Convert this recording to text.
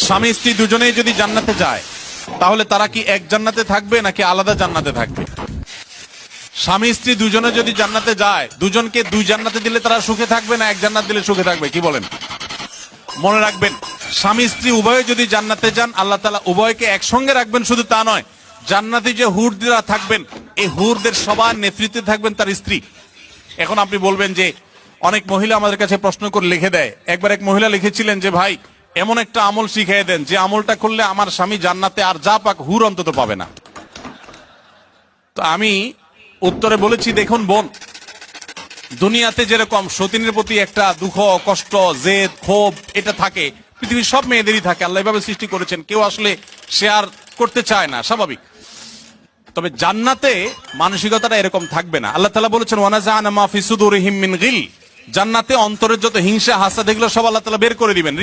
স্বামী স্ত্রী দুজনেই যদি জান্নাতে যায় তাহলে তারা কি এক জান্নাতে থাকবে নাকি আলাদা জান্নাতে থাকবে? স্বামী স্ত্রী দুজনে যদি জান্নাতে যায়, দুজনকে দুই জান্নাতে দিলে তারা সুখে থাকবে না এক জান্নাত দিলে সুখে থাকবে? কি বলেন? মনে রাখবেন, স্বামী স্ত্রী উভয়ে যদি জান্নাতে যান, আল্লাহ তাআলা উভয়কে একসঙ্গে রাখবেন। শুধু তা নয়, জান্নাতে যে হুররা থাকবেন, এই হুরদের সবার নেতৃত্বে থাকবেন তার স্ত্রী। এখন আপনি বলবেন যে অনেক মহিলা আমাদের কাছে প্রশ্ন করে লিখে দেয়। একবার এক মহিলা লিখেছিলেন যে ভাই, এমন একটা আমল শিখিয়ে দেন যে আমলটা করলে আমার স্বামী জান্নাতে আর যা পাক হুর অন্তত পাবে না। তো আমি উত্তরে বলেছি, দেখুন বোন, দুনিয়াতে যেরকম সতীনের প্রতি একটা দুঃখ, কষ্ট, জেদ, ক্ষোভ এটা থাকে, পৃথিবীর সব মেয়েদেরই থাকে। আল্লাহ এভাবে সৃষ্টি করেছেন, কেউ আসলে শেয়ার করতে চায় না, স্বাভাবিক। তবে জান্নাতে মানসিকতাটা এরকম থাকবে না। আল্লাহ তাআলা বলেছেন ওয়ানাজা'না মা ফি সুদুরিহিম মিন গিল, জান্নাতে অন্তরের যত হিংসা, হাসাদ এগুলো সব আল্লাহ তাআলা বের করে দিবেন।